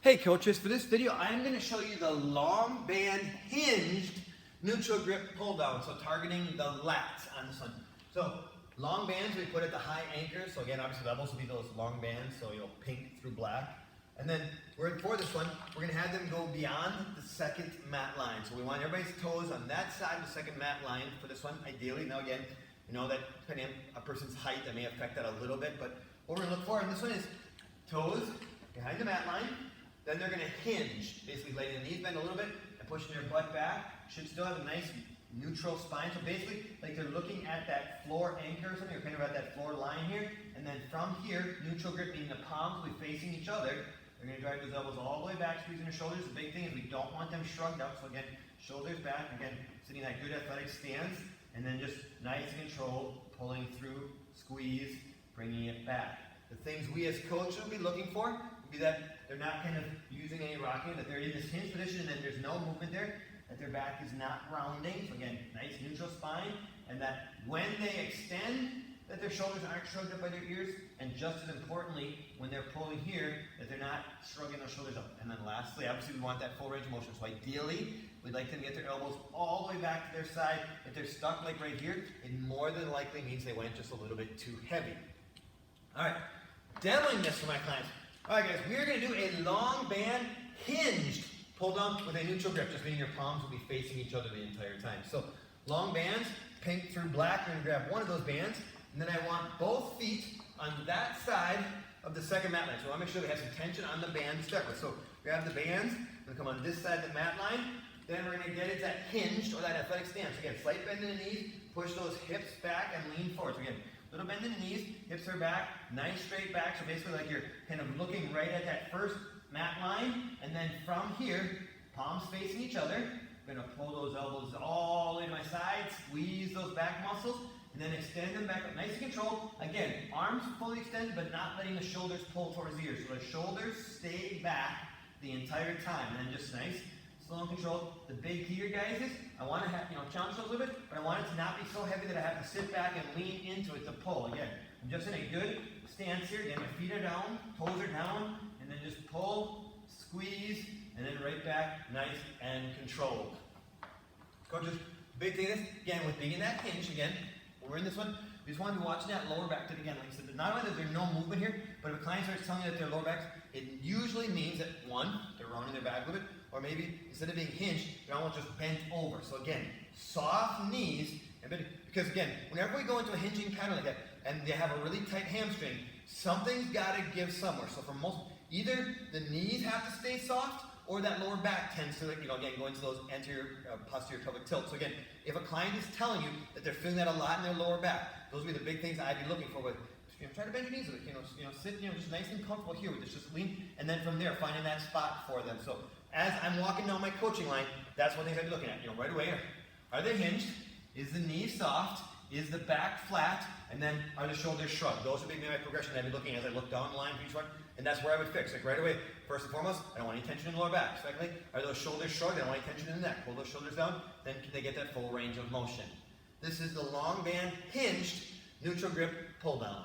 Hey coaches, for this video I'm going to show you the long band hinged neutral grip pull down, so targeting the lats on this one. So long bands we put at the high anchors, so again obviously levels will be those long bands, so you'll pink through black. And then for this one, we're going to have them go beyond the second mat line. So we want everybody's toes on that side of the second mat line for this one, ideally. Now again, you know that depending on a person's height, that may affect that a little bit, but what we're going to look for in this one is toes behind the mat line. Then they're going to hinge, basically letting the knees bend a little bit and pushing their butt back. Should still have a nice neutral spine. So basically, like they're looking at that floor anchor or something, or kind of at that floor line here. And then from here, neutral grip, meaning the palms will be facing each other. They're going to drive those elbows all the way back, squeezing their shoulders. The big thing is we don't want them shrugged up. So again, shoulders back. Again, sitting in that good athletic stance. And then just nice and controlled, pulling through, squeeze, bringing it back. The things we as coaches will be looking for would be that they're not kind of using any rocking, that they're in this hinge position and then there's no movement there, that their back is not rounding. So again, nice neutral spine, and that when they extend, that their shoulders aren't shrugged up by their ears, and just as importantly, when they're pulling here, that they're not shrugging those shoulders up. And then lastly, obviously we want that full range of motion. So ideally, we'd like them to get their elbows all the way back to their side. If they're stuck like right here, it more than likely means they went just a little bit too heavy. All right, demoing this for my clients. All right, guys, we're going to do a long band hinged pull down with a neutral grip, just meaning your palms will be facing each other the entire time. So long bands, pink through black. We're going to grab one of those bands, and then I want both feet on that side of the second mat line. So I want to make sure we have some tension on the band to start with. So grab the bands, we're going to come on this side of the mat line. Then we're going to get it that hinged or that athletic stance. Again, slight bend in the knees, push those hips back and lean forward. So again, little bend in the knees, hips are back, nice straight back. So basically like you're kind of looking right at that first mat line. And then from here, palms facing each other. I'm going to pull those elbows all the way to my side, squeeze those back muscles, and then extend them back up nice and controlled. Again, arms fully extended, but not letting the shoulders pull towards the ears. So the shoulders stay back the entire time. And then just nice, slow and controlled. The big key here, guys, is I want to have, challenge it a little bit, but I want it to not be so heavy that I have to sit back and lean into it to pull. Again, I'm just in a good stance here. Again, my feet are down, toes are down, and then just pull, squeeze, and then right back, nice and controlled. Coaches, big thing is, again, with being in that hinge, again, when we're in this one, we just want to be watching that lower back. Again, like I said, not only is there no movement here, but if a client starts telling you that their lower backs, it usually means that, one, they're rounding their back a little bit, or maybe instead of being hinged, they're almost just bent over. So again, soft knees, because again, whenever we go into a hinging pattern like that, and they have a really tight hamstring, something's got to give somewhere. So for most, either the knees have to stay soft, or that lower back tends to, again, go into those anterior, posterior pelvic tilts. So again, if a client is telling you that they're feeling that a lot in their lower back, those would be the big things I'd be looking for with, try to bend your knees a bit, sit, just nice and comfortable here with this, just lean, and then from there, finding that spot for them. So as I'm walking down my coaching line, that's one thing I'd be looking at, right away. Are they hinged? Is the knee soft? Is the back flat? And then are the shoulders shrugged? Those would be my progression I'd be looking as I look down the line for each one. And that's where I would fix. Like right away, first and foremost, I don't want any tension in the lower back. Secondly, are those shoulders shrugged? I don't want any tension in the neck. Pull those shoulders down, then they get that full range of motion. This is the long band hinged neutral grip pull down.